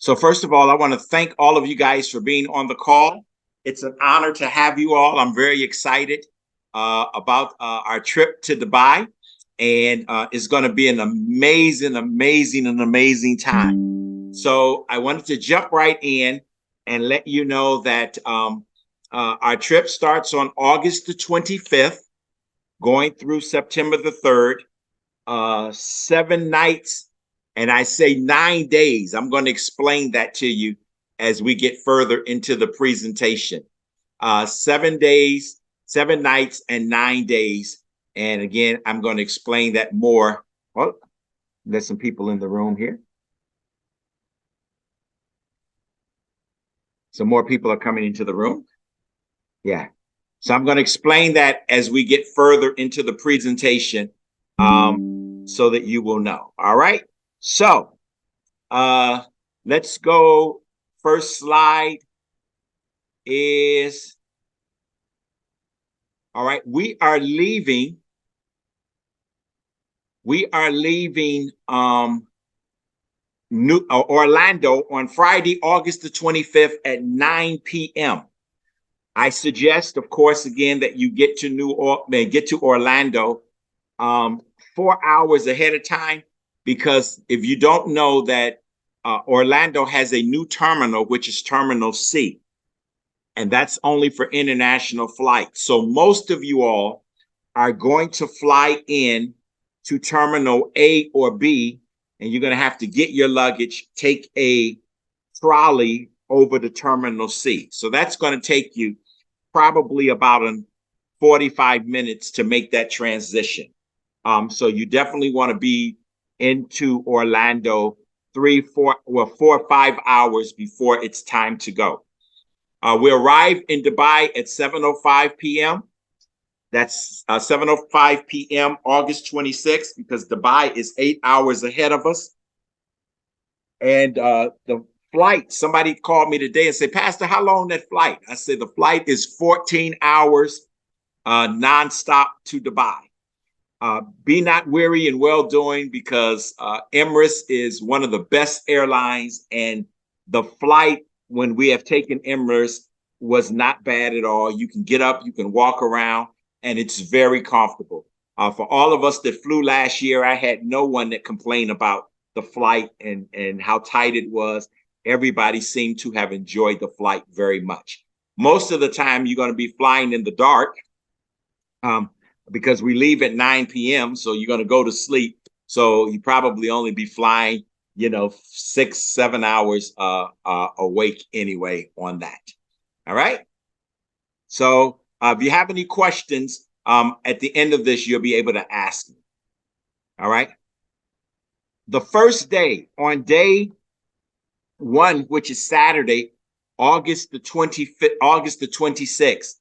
So first of all, I want to thank all of you guys for being on the call. It's an honor to have you all. I'm very excited about our trip to Dubai, and it's going to be an amazing time. So I wanted to jump right in and let you know that our trip starts on August the 25th, going through September the 3rd, 7 nights, and I say 9 days. I'm going to explain that to you as we get further into the presentation. 7 days, 7 nights, and 9 days. And again, I'm going to explain that more. Oh, there's some people in the room here. Some more people are coming into the room. Yeah. So I'm going to explain that as we get further into the presentation, so that you will know. All right. So let's go. First slide is, all right, we are leaving Orlando on Friday, August the 25th at 9 p.m. I suggest, of course, again, that you get to Orlando 4 hours ahead of time, because if you don't know that Orlando has a new terminal, which is Terminal C, and that's only for international flights. So most of you all are going to fly in to Terminal A or B, and you're going to have to get your luggage, take a trolley over to Terminal C. So that's going to take you probably about 45 minutes to make that transition. So you definitely want to be into Orlando 4 or 5 hours before it's time to go. We arrive in Dubai at 7:05 p.m. That's 7:05 p.m. August 26th, because Dubai is 8 hours ahead of us. And the flight, somebody called me today and said, Pastor, how long that flight? I said, the flight is 14 hours nonstop to Dubai. Be not weary in well-doing, because Emirates is one of the best airlines, and the flight, when we have taken Emirates, was not bad at all. You can get up, you can walk around, and it's very comfortable. For all of us that flew last year, I had no one that complained about the flight and how tight it was. Everybody seemed to have enjoyed the flight very much. Most of the time, you're going to be flying in the dark, because we leave at 9 p.m. So you're going to go to sleep. So you probably only be flying, 6, 7 hours awake anyway on that. All right. So if you have any questions at the end of this, you'll be able to ask me. All right. The first day, on day 1, which is Saturday, August the 26th,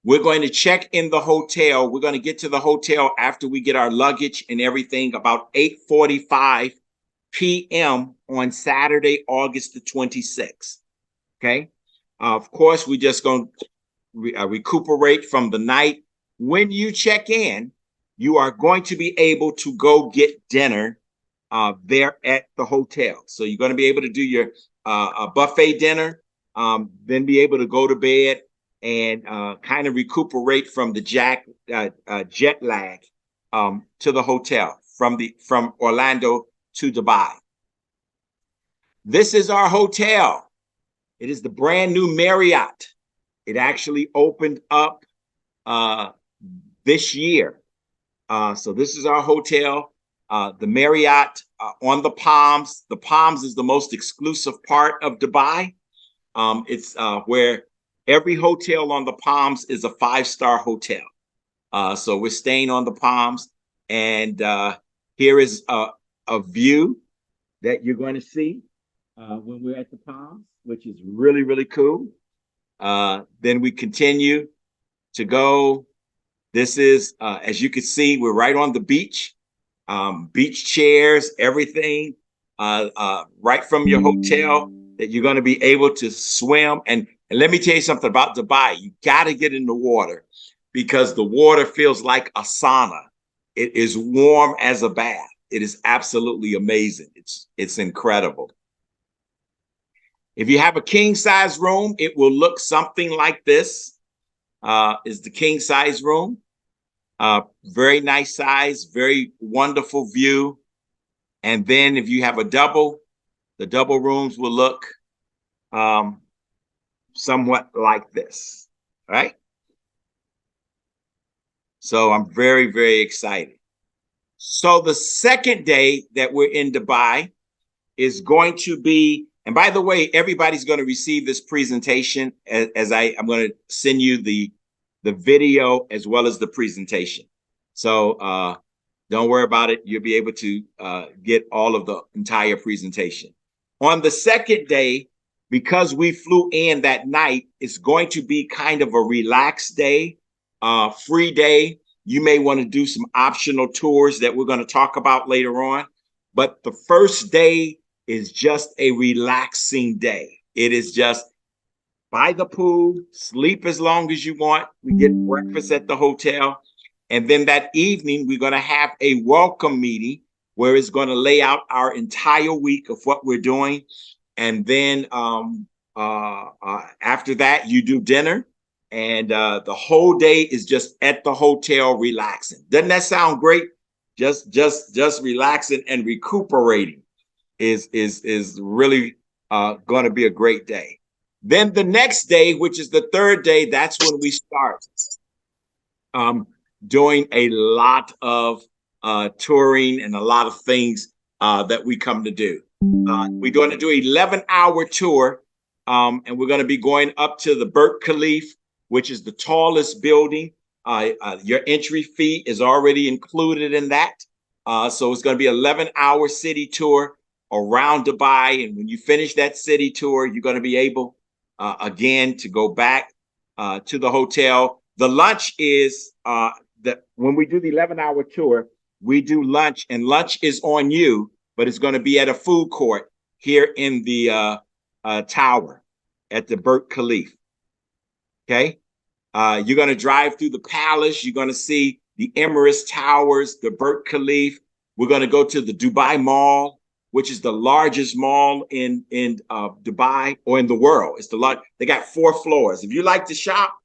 we're going to check in the hotel. We're going to get to the hotel after we get our luggage and everything about 8:45 p.m. on Saturday, August the 26th. Okay. Of course, we're just going to recuperate from the night. When you check in, you are going to be able to go get dinner there at the hotel. So you're going to be able to do your buffet dinner, then be able to go to bed and kind of recuperate from the jet lag to the hotel from Orlando to Dubai. This is our hotel. It is the brand new Marriott. It actually opened up this year. So this is our hotel, the Marriott on the Palms. The Palms is the most exclusive part of Dubai. It's where every hotel on the Palms is a 5-star hotel. So we're staying on the Palms, and here is a view that you're going to see when we're at the Palms, which is really, really cool. Then we continue to go. This is, as you can see, we're right on the beach, beach chairs, everything, right from your hotel, that you're going to be able to swim. And let me tell you something about Dubai. You got to get in the water, because the water feels like a sauna. It is warm as a bath. It is absolutely amazing. It's incredible. If you have a king size room, it will look something like this. Is the king size room. Very nice size, very wonderful view. And then if you have a double, the double rooms will look somewhat like this, right? So I'm very, very excited. So the second day that we're in Dubai is going to be, and by the way, everybody's going to receive this presentation as I'm going to send you the video as well as the presentation. So don't worry about it. You'll be able to get all of the entire presentation. On the second day, because we flew in that night, it's going to be kind of a relaxed day, free day. You may want to do some optional tours that we're going to talk about later on. But the first day is just a relaxing day. It is just by the pool, sleep as long as you want. We get breakfast at the hotel. And then that evening, we're going to have a welcome meeting where it's going to lay out our entire week of what we're doing. And then after that, you do dinner. And the whole day is just at the hotel relaxing. Doesn't that sound great? Just relaxing and recuperating is really going to be a great day. Then the next day, which is the third day, that's when we start doing a lot of touring and a lot of things that we come to do. We're going to do an 11-hour tour, and we're going to be going up to the Burj Khalifa, which is the tallest building. Your entry fee is already included in that. So it's going to be an 11-hour city tour around Dubai. And when you finish that city tour, you're going to be able, again, to go back to the hotel. The lunch is when we do the 11-hour tour, we do lunch, and lunch is on you, but it's going to be at a food court here in the tower at the Burj Khalifa. Okay. You're going to drive through the palace. You're going to see the Emirates Towers, the Burj Khalifa. We're going to go to the Dubai Mall, which is the largest mall in Dubai or in the world. It's the large. They got 4 floors. If you like to shop,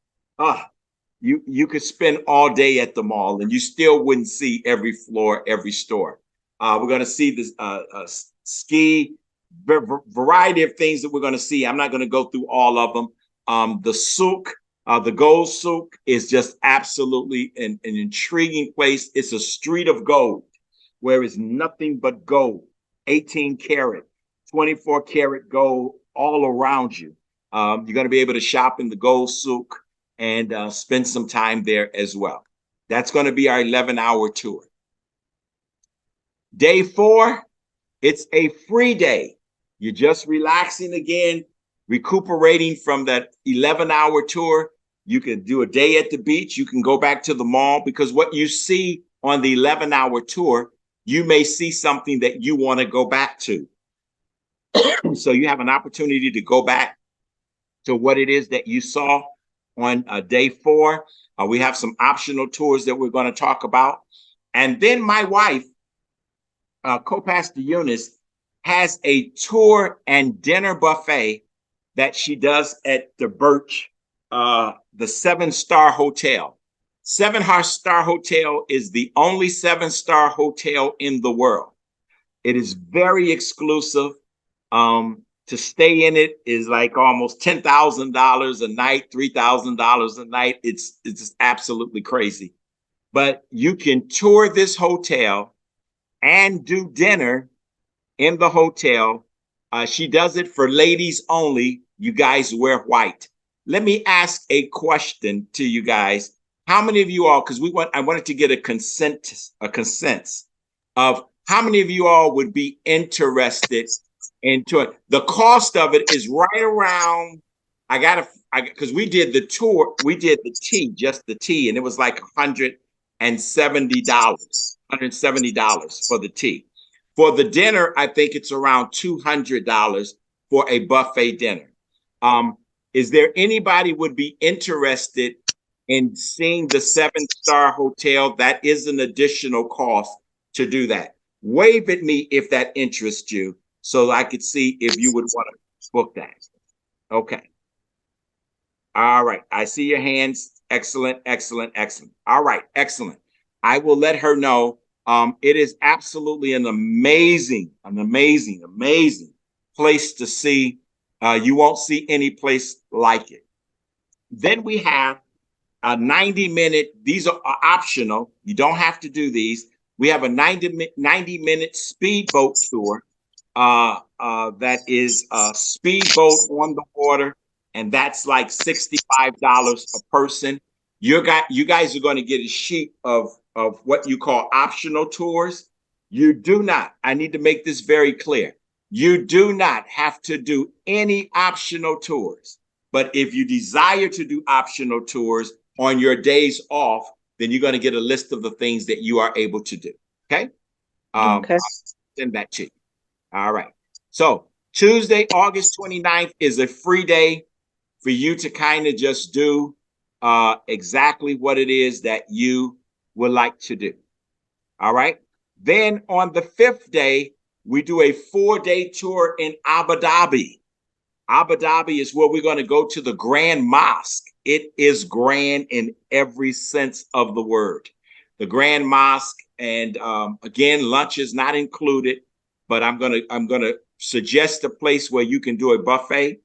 you could spend all day at the mall and you still wouldn't see every floor, every store. We're going to see this ski, variety of things that we're going to see. I'm not going to go through all of them. The souk, the gold souk is just absolutely an intriguing place. It's a street of gold where it's nothing but gold, 18 karat, 24 karat gold all around you. You're going to be able to shop in the gold souk and spend some time there as well. That's going to be our 11-hour tour. Day 4, it's a free day. You're just relaxing again, recuperating from that 11-hour tour. You can do a day at the beach. You can go back to the mall, because what you see on the 11-hour tour, you may see something that you want to go back to. So you have an opportunity to go back to what it is that you saw on day 4. We have some optional tours that we're going to talk about. And then my wife, Co-Pastor Eunice, has a tour and dinner buffet that she does at the Burj, the 7-star hotel. 7-star hotel is the only 7-star hotel in the world. It is very exclusive. To stay in it is like almost $10,000 a night, $3,000 a night. It's just absolutely crazy. But you can tour this hotel and do dinner in the hotel. She does it for ladies only. You guys wear white. Let me ask a question to you guys. How many of you all, because I wanted to get a consent of how many of you all would be interested into it. The cost of it is right around, because we did the tour, we did the tea, just the tea, and it was like $170 for the tea. For the dinner, I think it's around $200 for a buffet dinner. Is there anybody would be interested in seeing the 7-star hotel? That is an additional cost to do that. Wave at me if that interests you, so I could see if you would want to book that. Okay. All right. I see your hands. Excellent, excellent, excellent. All right, excellent. I will let her know. It is absolutely an amazing, amazing place to see. You won't see any place like it. Then we have a 90-minute, these are optional. You don't have to do these. We have a 90-minute speedboat tour that is a speedboat on the water, and that's like $65 a person. You guys are going to get a sheet of what you call optional tours. You do not, I need to make this very clear. You do not have to do any optional tours. But if you desire to do optional tours on your days off, then you're going to get a list of the things that you are able to do. Okay. Okay. I'll send that to you. All right. So Tuesday, August 29th is a free day for you to kind of just do exactly what it is that you would like to do. All right. Then on the 5th day, we do a 4-day tour in Abu Dhabi. Abu Dhabi is where we're going to go to the Grand Mosque. It is grand in every sense of the word. The Grand Mosque, and again, lunch is not included, but I'm gonna suggest a place where you can do a buffet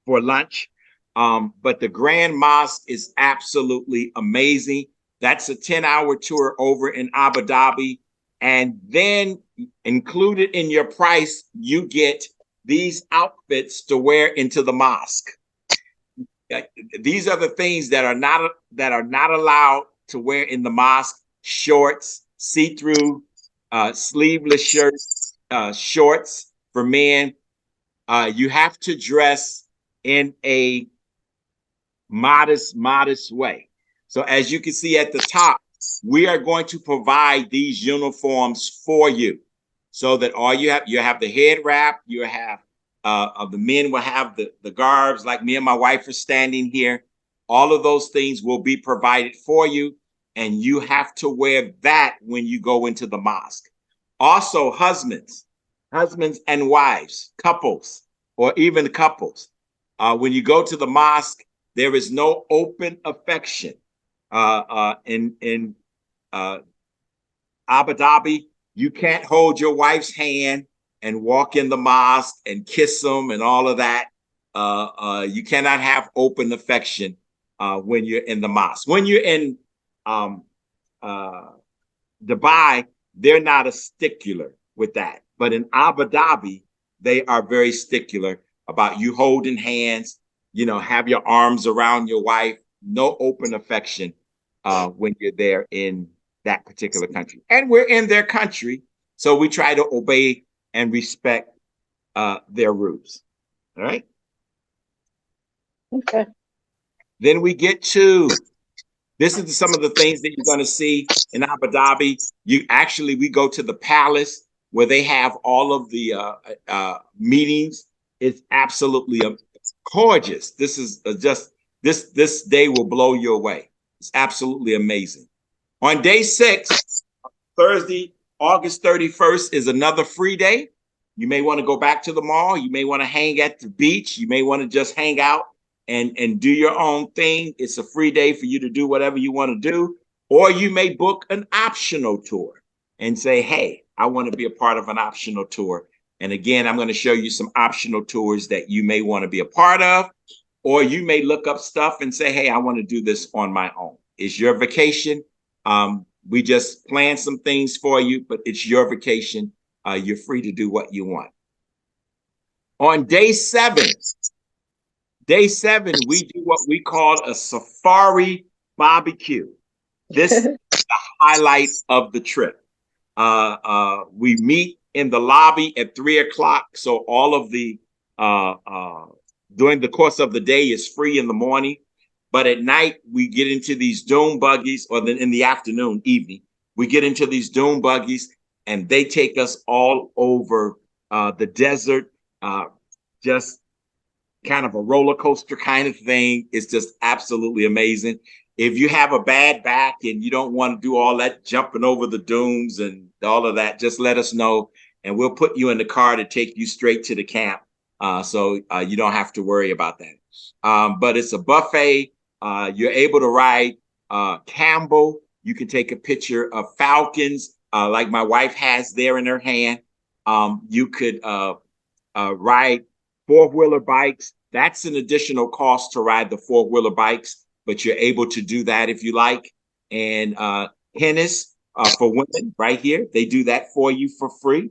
for lunch. But the Grand Mosque is absolutely amazing. That's a 10-hour tour over in Abu Dhabi. And then included in your price, you get these outfits to wear into the mosque. These are the things that are not allowed to wear in the mosque: shorts, see-through, sleeveless shirts, shorts for men. You have to dress in a modest way. So as you can see at the top, we are going to provide these uniforms for you, so that all you have the head wrap, you have of the men will have the garbs, like me and my wife are standing here. All of those things will be provided for you, and you have to wear that when you go into the mosque. Also, husbands and wives, couples, or even couples, when you go to the mosque, there is no open affection. In Abu Dhabi, you can't hold your wife's hand and walk in the mosque and kiss them and all of that. You cannot have open affection when you're in the mosque. When you're in um, Dubai, they're not a stickler with that. But in Abu Dhabi, they are very stickler about you holding hands, have your arms around your wife, no open affection when you're there in that particular country. And we're in their country, so we try to obey and respect their rules. All right. Okay. Then we get to, this is some of the things that you're going to see in Abu Dhabi. We go to the palace where they have all of the meetings. It's absolutely gorgeous. This is this day will blow you away. It's absolutely amazing. On day 6, Thursday, August 31st, is another free day. You may want to go back to the mall. You may want to hang at the beach. You may want to just hang out and do your own thing. It's a free day for you to do whatever you want to do. Or you may book an optional tour and say, hey, I want to be a part of an optional tour. And again, I'm going to show you some optional tours that you may want to be a part of. Or you may look up stuff and say, hey, I want to do this on my own. It's your vacation. We just plan some things for you, but it's your vacation. You're free to do what you want. On day 7, we do what we call a safari barbecue. This is the highlight of the trip. We meet in the lobby at 3:00. So all of the during the course of the day is free in the morning. But at night, we get into these dune buggies, or then in the afternoon, evening, we get into these dune buggies, and they take us all over the desert, just kind of a roller coaster kind of thing. It's just absolutely amazing. If you have a bad back and you don't want to do all that jumping over the dunes and all of that, just let us know, and we'll put you in the car to take you straight to the camp So you don't have to worry about that. But it's a buffet. You're able to ride Campbell. You can take a picture of falcons, like my wife has there in her hand. You could ride four-wheeler bikes. That's an additional cost to ride the four-wheeler bikes, but you're able to do that if you like. And tennis for women right here, they do that for you for free.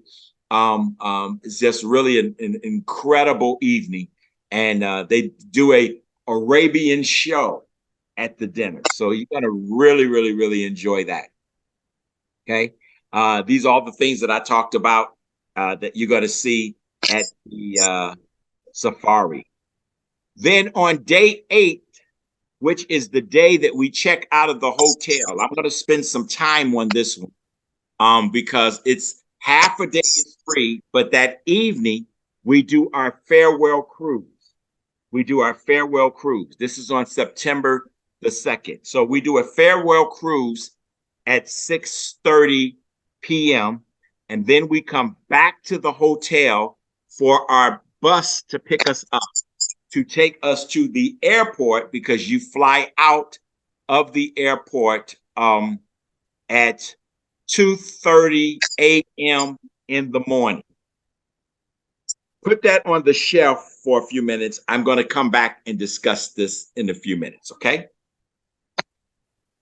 It's just really an incredible evening. And they do a Arabian show at the dinner. So you're going to really, really, really enjoy that. Okay. These are all the things that I talked about that you're going to see at the safari. Then on day 8, which is the day that we check out of the hotel, I'm going to spend some time on this one because it's half a day is free, but that evening we do our farewell cruise. We do our farewell cruise. This is on September the 2nd. So we do a farewell cruise at 6:30 p.m. And then we come back to the hotel for our bus to pick us up, to take us to the airport, because you fly out of the airport at 2:30 a.m. in the morning. Put that on the shelf for a few minutes. I'm going to come back and discuss this in a few minutes, okay?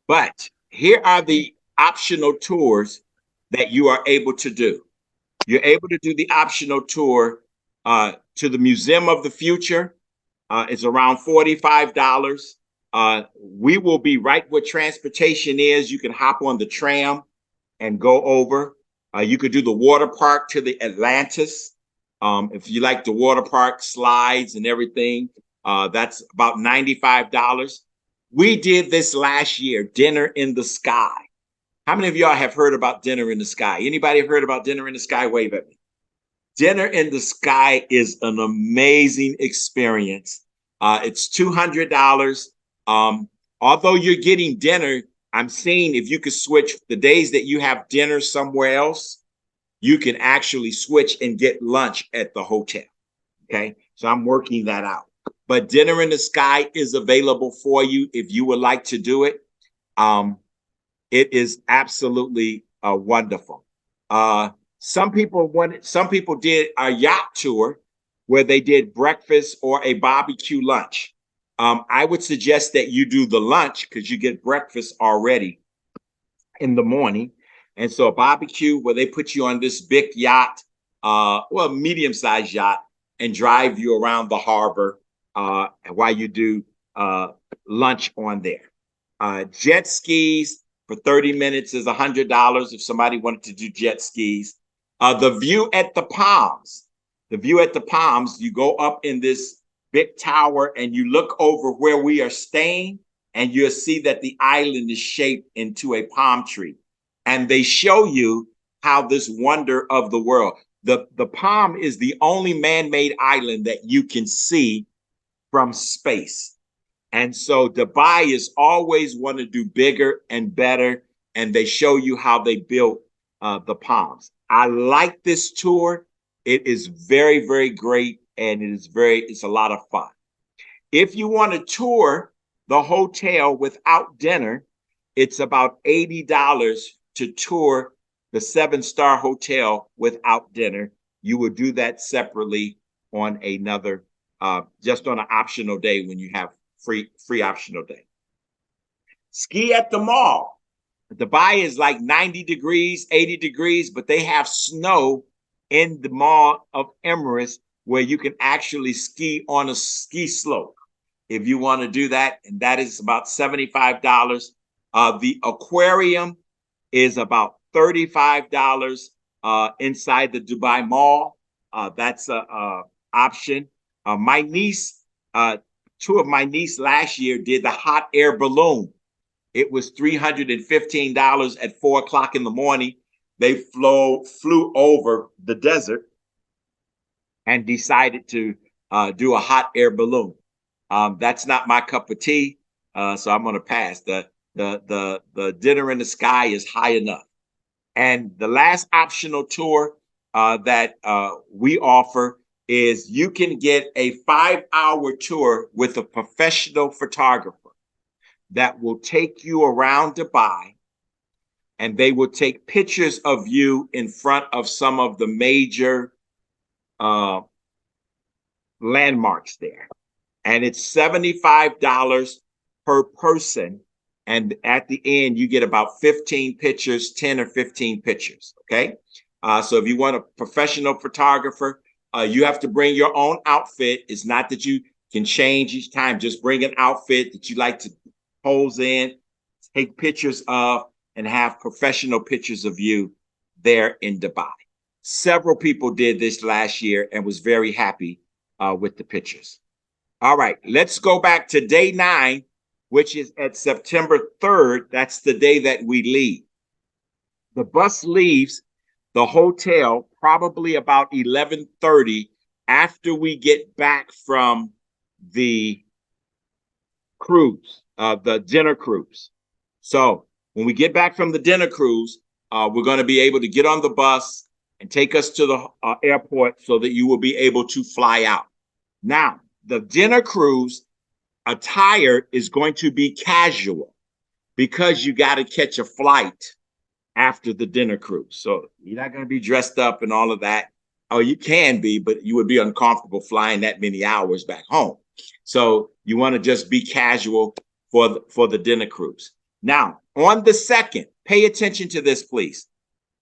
But here are the optional tours that you are able to do. You're able to do the optional tour to the Museum of the Future. It's around $45. We will be right where transportation is. You can hop on the tram and go over. You could do the water park to the Atlantis. If you like the water park slides and everything, that's about $95. We did this last year, Dinner in the Sky. How many of y'all have heard about Dinner in the Sky? Anybody have heard about Dinner in the Sky? Wave at me. Dinner in the Sky is an amazing experience. It's $200. Although you're getting dinner, I'm saying if you could switch the days that you have dinner somewhere else, you can actually switch and get lunch at the hotel. Okay, so I'm working that out. But Dinner in the Sky is available for you if you would like to do it. It is absolutely wonderful. Some people did a yacht tour where they did breakfast or a barbecue lunch. I would suggest that you do the lunch because you get breakfast already in the morning. And so a barbecue where they put you on this big yacht, well, medium-sized yacht, and drive you around the harbor while you do lunch on there. Jet skis for 30 minutes is $100 if somebody wanted to do jet skis. The view at the Palms. The view at the Palms, you go up in this big tower and you look over where we are staying, and you'll see that the island is shaped into a palm tree. And they show you how this wonder of the world. The Palm is the only man-made island that you can see from space. And so Dubai is always want to do bigger and better, and they show you how they built the Palms. I like this tour. It is very, very great, and it's a lot of fun. If you want to tour the hotel without dinner, it's about $80 to tour the 7-star hotel without dinner. You would do that separately on another, just on an optional day when you have free optional day. Ski at the mall. Dubai is like 90 degrees, 80 degrees, but they have snow in the Mall of Emirates where you can actually ski on a ski slope if you want to do that. And that is about $75. The aquarium is about $35 inside the Dubai Mall. That's a option. My niece, two of my niece last year did the hot air balloon. It was $315 at 4:00 in the morning. They flew over the desert and decided to do a hot air balloon. That's not my cup of tea, so I'm going to pass. The Dinner in the Sky is high enough. And the last optional tour that we offer is you can get a 5-hour tour with a professional photographer that will take you around Dubai, and they will take pictures of you in front of some of the major landmarks there. And it's $75 per person. And at the end, you get about 15 pictures, 10 or 15 pictures. Okay. So if you want a professional photographer, you have to bring your own outfit. It's not that you can change each time. Just bring an outfit that you like to pose in, take pictures of, and have professional pictures of you there in Dubai. Several people did this last year and was very happy with the pictures. All right, let's go back to day 9, which is at September 3rd. That's the day that we leave. The bus leaves the hotel probably about 11:30 after we get back from the cruise, the dinner cruise. So when we get back from the dinner cruise, we're going to be able to get on the bus and take us to the airport so that you will be able to fly out. Now, the dinner cruise attire is going to be casual because you got to catch a flight after the dinner cruise. So you're not going to be dressed up and all of that. Oh, you can be, but you would be uncomfortable flying that many hours back home. So you want to just be casual for the dinner cruise. Now, on the 2nd, pay attention to this, please.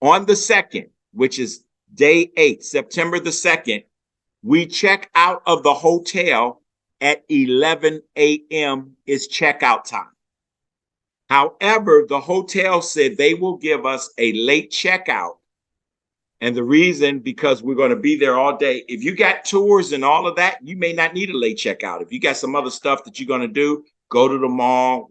On the 2nd, which is day 8, September the 2nd, we check out of the hotel at 11 a.m. is checkout time. However, the hotel said they will give us a late checkout. And the reason, because we're going to be there all day. If you got tours and all of that, you may not need a late checkout. If you got some other stuff that you're going to do, go to the mall,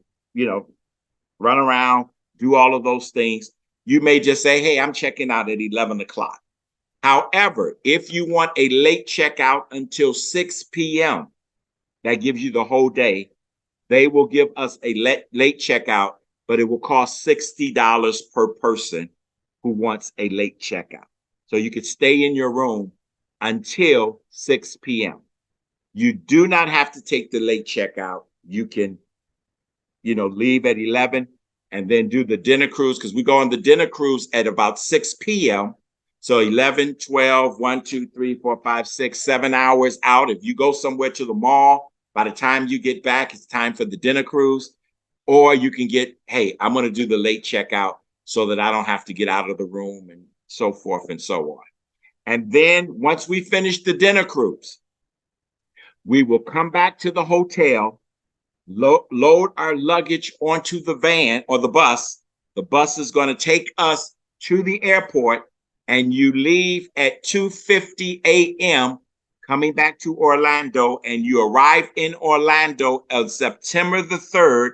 run around, do all of those things. You may just say, hey, I'm checking out at 11 o'clock. However, if you want a late checkout until 6 p.m., that gives you the whole day, they will give us a late checkout, but it will cost $60 per person who wants a late checkout. So you could stay in your room until 6 p.m. You do not have to take the late checkout. You can, leave at 11 and then do the dinner cruise, because we go on the dinner cruise at about 6 p.m. So 11, 12, 1, 2, 3, 4, 5, 6, 7 hours out. If you go somewhere to the mall, by the time you get back, it's time for the dinner cruise. Or you can get, hey, I'm going to do the late checkout so that I don't have to get out of the room and so forth and so on. And then once we finish the dinner cruise, we will come back to the hotel, load our luggage onto the van or the bus. The bus is going to take us to the airport, and you leave at 2:50 a.m. coming back to Orlando, and you arrive in Orlando on September the 3rd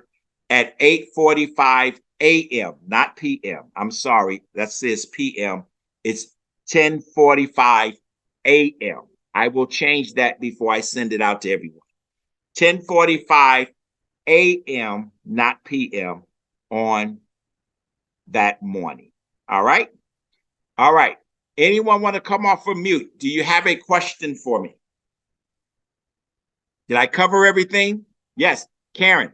at 8:45 a.m., not p.m. I'm sorry, that says p.m. It's 10:45 a.m. I will change that before I send it out to everyone. 10:45 a.m., not p.m. on that morning. All right? All right. Anyone want to come off of mute? Do you have a question for me? Did I cover everything? Yes, Karen.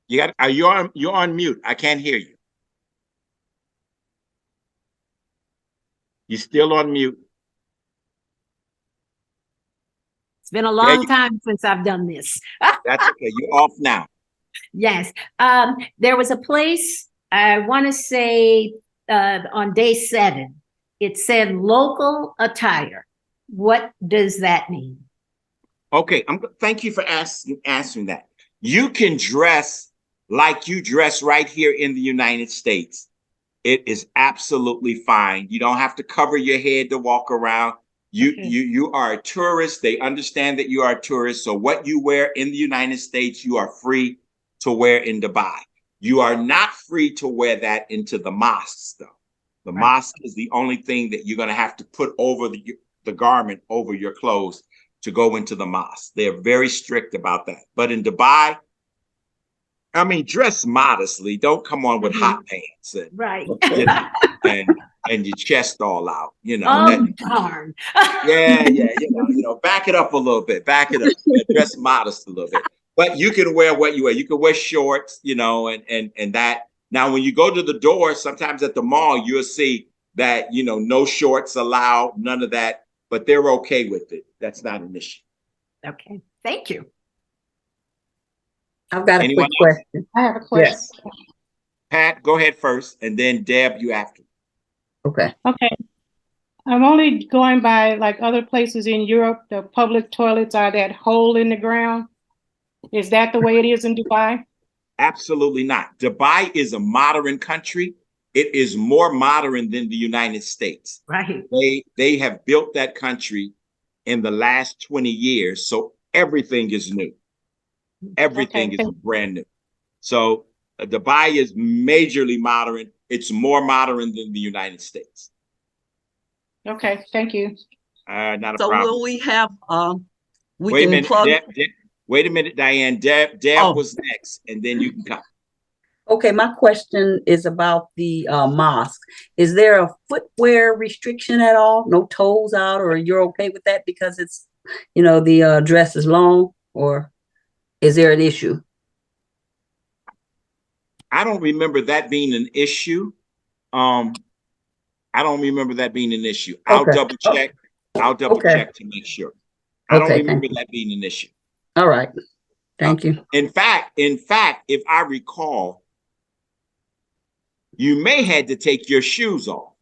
You're on mute. I can't hear you. You're still on mute. It's been a long time since I've done this. That's okay. You're off now. Yes. There was a place, I want to say on day 7, it said local attire. What does that mean? Okay. Thank you for answering that. You can dress like you dress right here in the United States. It is absolutely fine. You don't have to cover your head to walk around. You are a tourist. They understand that you are a tourist. So what you wear in the United States, you are free to wear in Dubai. You are not free to wear that into the mosques, though. The mosque is the only thing that you're going to have to put over the garment over your clothes to go into the mosque. They're very strict about that. But in Dubai, I mean, dress modestly. Don't come on with hot pants. Right. and your chest all out, Oh, darn. yeah, back it up a little bit, back it up, dress modest a little bit. But you can wear what you wear. You can wear shorts, and that. Now, when you go to the door, sometimes at the mall, you'll see that, no shorts allowed, none of that, but they're okay with it. That's not an issue. Okay, thank you. I've got a Anyone quick else? question. I have a question. Yes. Pat, go ahead first, and then Deb, you after. Okay. Okay. I'm only going by like other places in Europe, the public toilets are that hole in the ground. Is that the way it is in Dubai? Absolutely not. Dubai is a modern country. It is more modern than the United States. Right. They have built that country in the last 20 years, so everything is new. Everything Okay. is brand new. So Dubai is majorly modern. It's more modern than the United States. Okay, thank you. Not a So problem. will we have, we Wait a can minute, plug, wait a minute, Diane. Deb Oh. was next, and then you can come. Okay, my question is about the mosque. Is there a footwear restriction at all? No toes out, or you're okay with that because it's, the dress is long, or is there an issue? I don't remember that being an issue. I don't remember that being an issue. I'll Okay. double check. I'll double Okay. check to make sure. I don't Okay, remember thank you. that being an issue. All right. Thank you. In fact, if I recall, you may had to take your shoes off.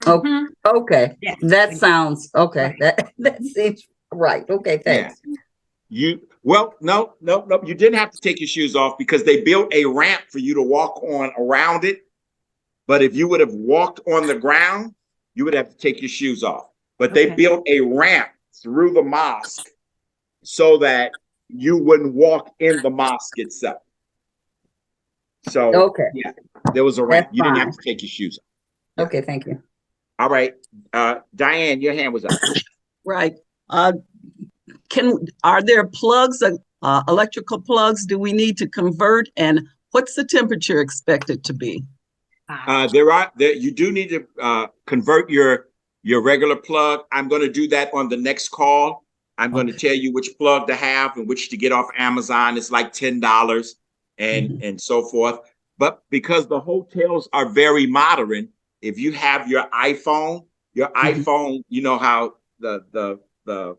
Oh, Mhm. okay. Yes. That sounds okay. Right. That seems right. Okay, thanks. No. You didn't have to take your shoes off because they built a ramp for you to walk on around it. But if you would have walked on the ground, you would have to take your shoes off. But they Okay. built a ramp through the mosque so that you wouldn't walk in the mosque itself. So Okay. yeah, there was a ramp. That's You didn't have fine. to take your shoes off. Okay, thank you. All right. Diane, your hand was up. right? Are there plugs, electrical plugs? Do we need to convert? And what's the temperature expected to be? You do need to convert your regular plug. I'm going to do that on the next call. I'm going to tell you which plug to have and which to get off Amazon. It's like $10 and so forth. But because the hotels are very modern, if you have your iPhone, you know how the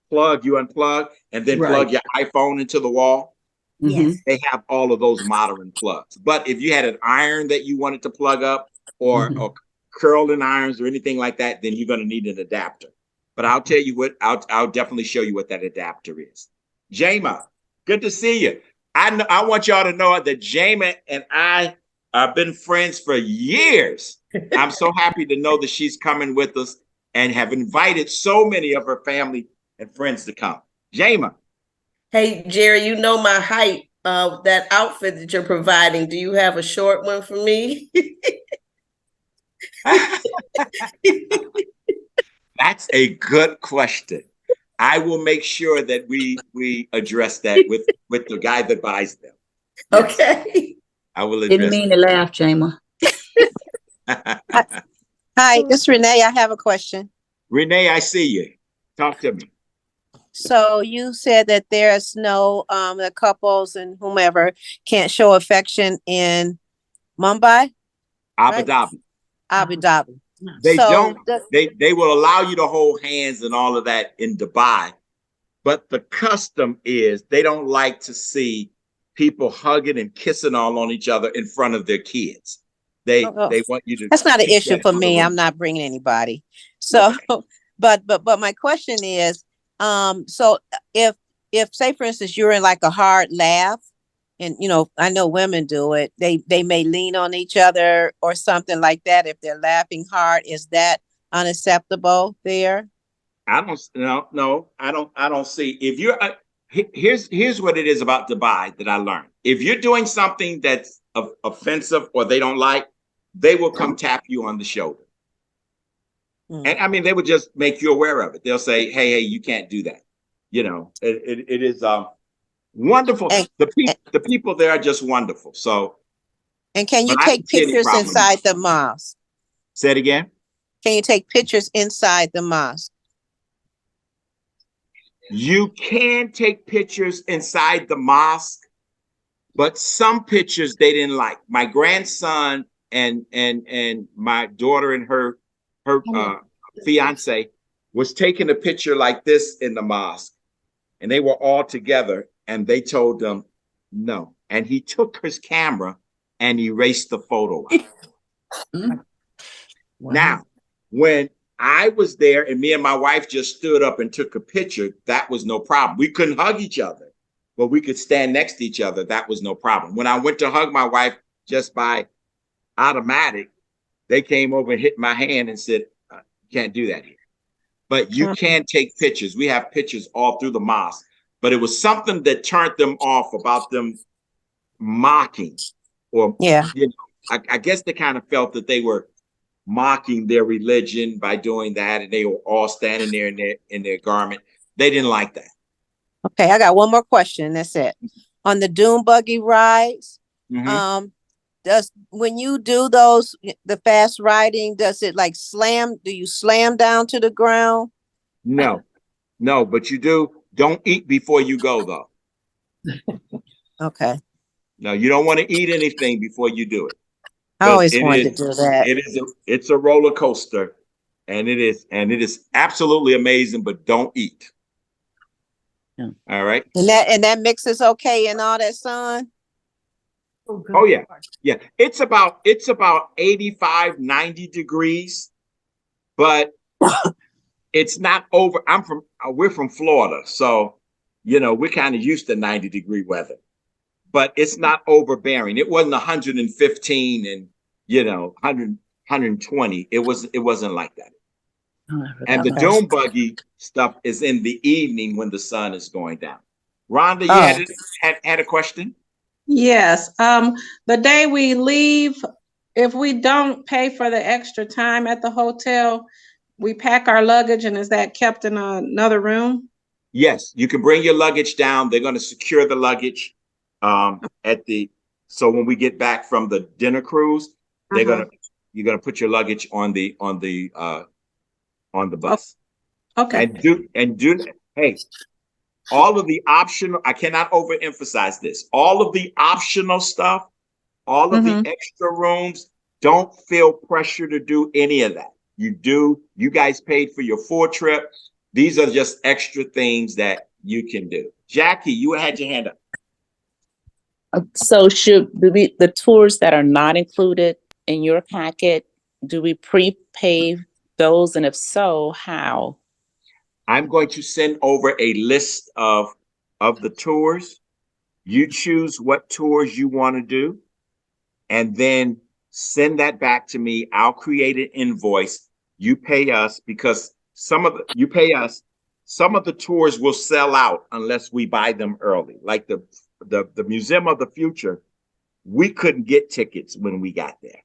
plug you unplug and then plug your iPhone into the wall. Yes. They have all of those modern plugs. But if you had an iron that you wanted to plug up or curling irons or anything like that, then you're going to need an adapter. But I'll tell you what, I'll definitely show you what that adapter is. Jama, good to see you. I want y'all to know that Jama and I have been friends for years. I'm so happy to know that she's coming with us and have invited so many of her family and friends to come. Jama. Hey, Jerry, you know my height of that outfit that you're providing. Do you have a short one for me? That's a good question. I will make sure that we address that with the guy that buys them. Yes, Okay. I will Didn't address mean to laugh, Jama. that. Hi, this is Renee. I have a question. Renee, I see you. Talk to me. So you said that there's no, the couples and whomever can't show affection in Mumbai, Abu Right. Dhabi. Abu Dhabi. They So don't. the- They will allow you to hold hands and all of that in Dubai, but the custom is they don't like to see people hugging and kissing all on each other in front of their kids. They want you to. That's not an keep issue that for out of the me. room. I'm not bringing anybody. So, but my question is, so if say for instance you're in like a hard laugh, and I know women do it, they may lean on each other or something like that. If they're laughing hard, is that unacceptable there? I don't. No. I don't see. If you're here's what it is about Dubai that I learned. If you're doing something that's offensive or they don't like, they will come tap you on the shoulder. And I mean, they would just make you aware of it. They'll say, hey, you can't do that. It is wonderful. And- The people there are just wonderful. So And can you But I don't take see any pictures problem. inside the mosque? Say it again. Can you take pictures inside the mosque? You can take pictures inside the mosque, but some pictures they didn't like. My grandson and my daughter and her fiance was taking a picture like this in the mosque, and they were all together, and they told them no. And he took his camera and erased the photo out. Wow. Now, when I was there and me and my wife just stood up and took a picture, that was no problem. We couldn't hug each other, but we could stand next to each other. That was no problem. When I went to hug my wife just by automatic, they came over and hit my hand and said, you can't do that here. But you can take pictures. We have pictures all through the mosque. But it was something that turned them off about them mocking, or Yeah. you know, I guess they kind of felt that they were mocking their religion by doing that, and they were all standing there in their garment. They didn't like that. Okay, I got one more question. That's it. On the dune buggy rides, Mhm. does when you do those the fast riding, does it like slam? Do you slam down to the ground? No, but you don't eat before you go though. Okay, No, you don't want to eat anything before you do it. I Because always wanted to do that. it's a roller coaster, and it is absolutely amazing, but don't eat. Yeah. All right. And that mix is okay and all that, son. Oh yeah. Yeah. It's about 85, 90 degrees, but it's not over. We're from Florida, so you know, we're kind of used to 90-degree weather. But it's not overbearing. It wasn't 115 and you know 120. It wasn't like that. And the Okay. dome buggy stuff is in the evening when the sun is going down. Rhonda, you Oh. had a question? Yes, the day we leave, if we don't pay for the extra time at the hotel, we pack our luggage and is that kept in another room? Yes, you can bring your luggage down. They're going to secure the luggage so when we get back from the dinner cruise, you're gonna put your luggage on the bus. Okay. Hey, all of the optional, I cannot overemphasize this. All of the optional stuff, all of the extra rooms, don't feel pressure to do any of that. You guys paid for your full trip. These are just extra things that you can do. Jackie, you had your hand up. So should the tours that are not included in your packet, do we prepay those? And if so, how? I'm going to send over a list of the tours. You choose what tours you want to do, and then send that back to me. I'll create an invoice. You pay us because some of the tours will sell out unless we buy them early. Like the Museum of the Future, we couldn't get tickets when we got there.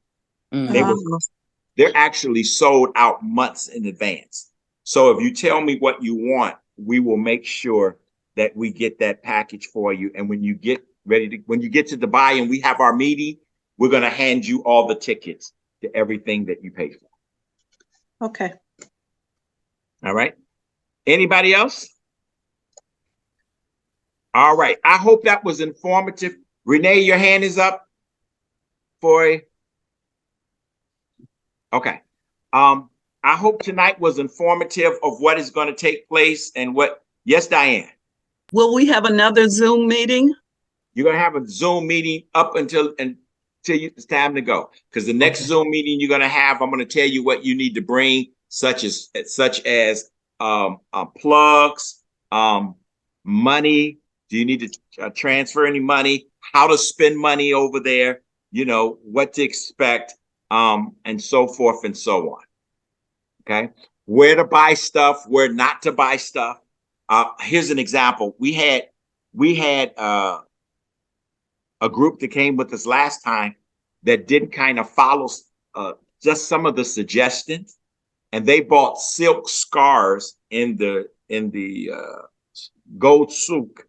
They're actually sold out months in advance. So if you tell me what you want, we will make sure that we get that package for you. And when you get to Dubai and we have our meeting, we're going to hand you all the tickets to everything that you paid for. Okay. All right. Anybody else? All right. I hope that was informative. Renee, your hand is up okay. I hope tonight was informative of what is going to take place and yes, Diane. Will we have another Zoom meeting? You're going to have a Zoom meeting up until it's time to go. Because the next Zoom meeting you're going to have, I'm going to tell you what you need to bring, such as plugs, money. Do you need to transfer any money? How to spend money over there? You know, what to expect, and so forth and so on. Okay. Where to buy stuff, where not to buy stuff. Here's an example. We had a group that came with us last time that didn't kind of follow just some of the suggestions, and they bought silk scarves in the gold souk,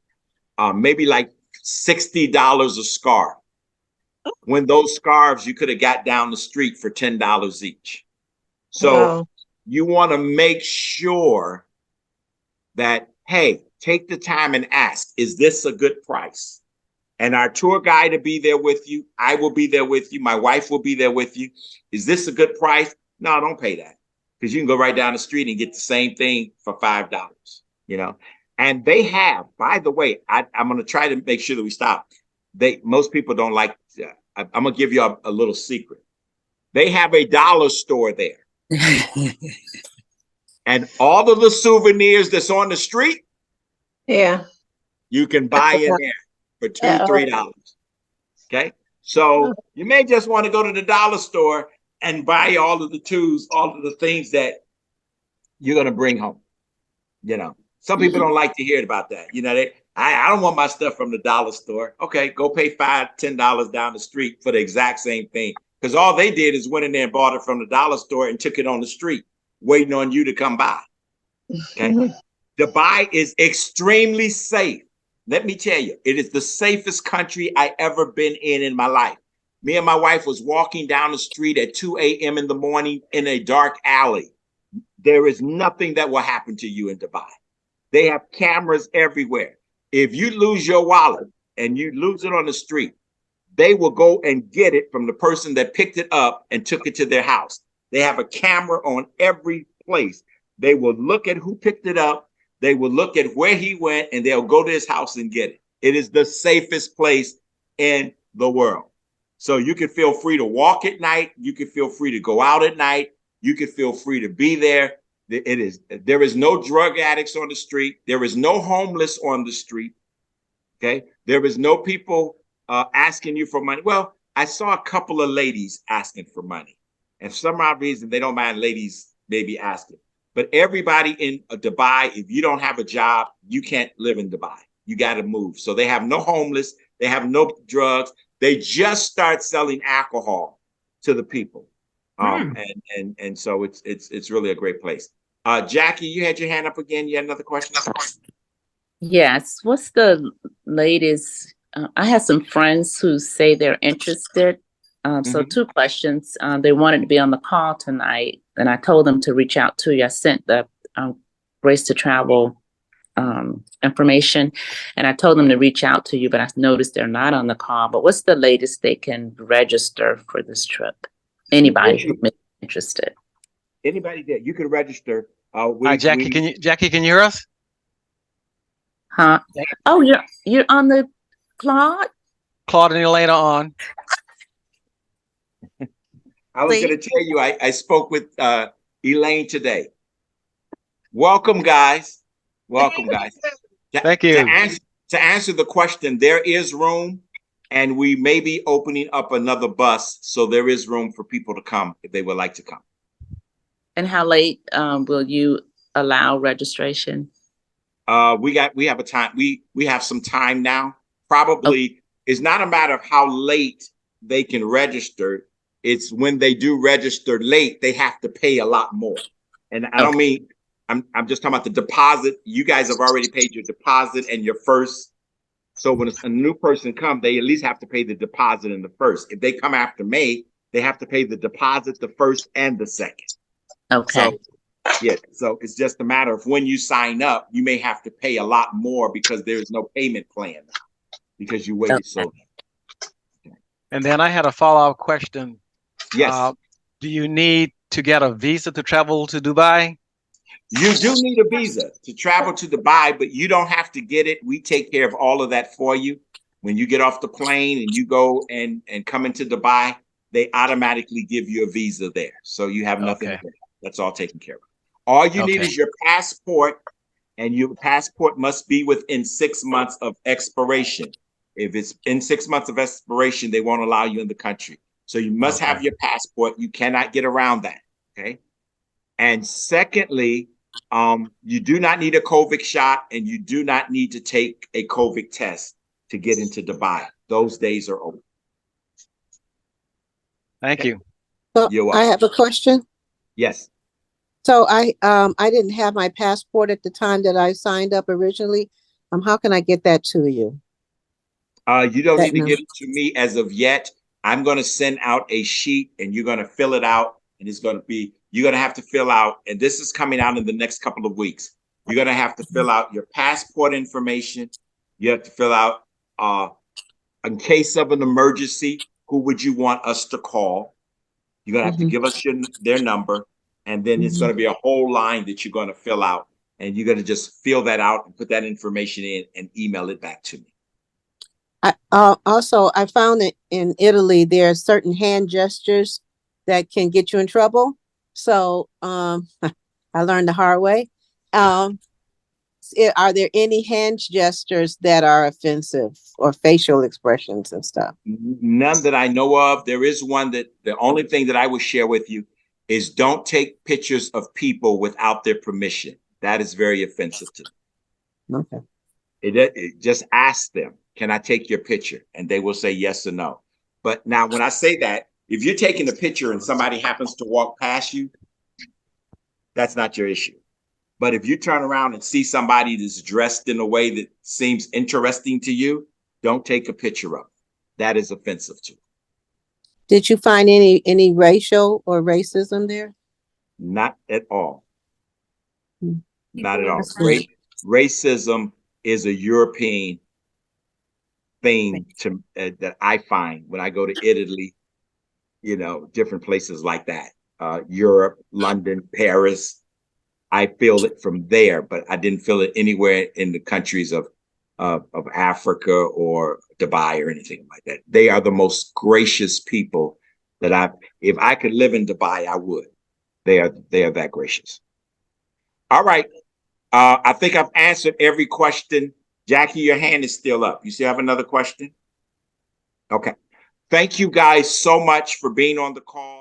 maybe like $60 a scarf. when those scarves you could have got down the street for $10 each. So Wow. you want to make sure that, hey, take the time and ask, is this a good price? And our tour guide will be there with you. I will be there with you. My wife will be there with you. Is this a good price? No, don't pay that, because you can go right down the street and get the same thing for $5, you know? And they have, by the way, I'm going to try to make sure that we stop. Most people don't like, I'm going to give you a little secret. They have a dollar store there. And all of the souvenirs that's on the street, Yeah. you can buy in there for $2, $3. Okay. So you may just want to go to the dollar store and buy all of the all of the things that you're going to bring home. You know, some people don't like to hear about that. You know, I don't want my stuff from the dollar store. Okay, go pay $5, $10 down the street for the exact same thing. Because all they did is went in there and bought it from the dollar store and took it on the street, waiting on you to come by. Okay. Dubai is extremely safe. Let me tell you, it is the safest country I ever been in my life. Me and my wife was walking down the street at 2 a.m. in the morning in a dark alley. There is nothing that will happen to you in Dubai. They have cameras everywhere. If you lose your wallet and you lose it on the street, they will go and get it from the person that picked it up and took it to their house. They have a camera on every place. They will look at who picked it up. They will look at where he went, and they'll go to his house and get it. It is the safest place in the world. So you can feel free to walk at night. You can feel free to go out at night. You can feel free to be there. There is no drug addicts on the street. There is no homeless on the street. Okay. There is no people asking you for money. Well, I saw a couple of ladies asking for money. And for some odd reason, they don't mind ladies maybe asking. But everybody in Dubai, if you don't have a job, you can't live in Dubai. You got to move. So they have no homeless. They have no drugs. They just start selling alcohol to the people. And so it's really a great place. Jackie, you had your hand up again. You had another question? Yes. What's the latest? I have some friends who say they're interested. So 2 questions. They wanted to be on the call tonight, and I told them to reach out to you. I sent the Grace to Travel information, and I told them to reach out to you, but I noticed they're not on the call. But what's the latest they can register for this trip? Anybody who may be interested. Anybody there, you can register. Hi, Jackie, can you hear us? Huh? Oh, you're on the Claude? Claude and Elena on. I was going to tell you, I spoke with Elaine today. Welcome, guys. Welcome, guys. Thank you. To answer the question, there is room, and we may be opening up another bus, so there is room for people to come if they would like to come. And how late will you allow registration? We have a time. We have some time now. Probably it's not a matter of how late they can register. It's when they do register late, they have to pay a lot more. And I don't mean, I'm just talking about the deposit. You guys have already paid your deposit and your first. So when a new person comes, they at least have to pay the deposit and the first. If they come after May, they have to pay the deposit, the first and the second. Okay. So it's just a matter of when you sign up, you may have to pay a lot more because there's no payment plan because you waited so long. And then I had a follow-up question. Yes. Do you need to get a visa to travel to Dubai? You do need a visa to travel to Dubai, but you don't have to get it. We take care of all of that for you. When you get off the plane and you go and come into Dubai, they automatically give you a visa there. So you have nothing to pay. That's all taken care of. All you need is your passport, and your passport must be within 6 months of expiration. If it's in 6 months of expiration, they won't allow you in the country. So you must have your passport. You cannot get around that. Okay. And secondly, you do not need a COVID shot, and you do not need to take a COVID test to get into Dubai. Those days are over. Thank you. So You're welcome. I have a question. Yes. So I didn't have my passport at the time that I signed up originally. How can I get that to you? You don't need to get it to me as of yet. I'm going to send out a sheet and you're going to fill it out. And it's going to be, you're going to have to fill out, and this is coming out in the next couple of weeks. You're going to have to fill out your passport information. You have to fill out, in case of an emergency, who would you want us to call? You're going to have to give us their number. And then it's going to be a whole line that you're going to fill out. And you're going to just fill that out and put that information in and email it back to me. Also, I found that in Italy, there are certain hand gestures that can get you in trouble. So I learned the hard way. Are there any hand gestures that are offensive, or facial expressions and stuff? None that I know of. There is one that the only thing that I will share with you is don't take pictures of people without their permission. That is very offensive to them. Okay. It just ask them, can I take your picture? And they will say yes or no. But now when I say that, if you're taking a picture and somebody happens to walk past you, that's not your issue. But if you turn around and see somebody that's dressed in a way that seems interesting to you, don't take a picture of them. That is offensive to them. Did you find any racial or racism there? Not at all. Not at all. That's good. Racism is a European thing to that I find when I go to Italy, different places like that. Europe, London, Paris. I feel it from there, but I didn't feel it anywhere in the countries of Africa or Dubai or anything like that. They are the most gracious people that if I could live in Dubai, I would. They are that gracious. All right. I think I've answered every question. Jackie, your hand is still up. You still have another question? Okay. Thank you guys so much for being on the call.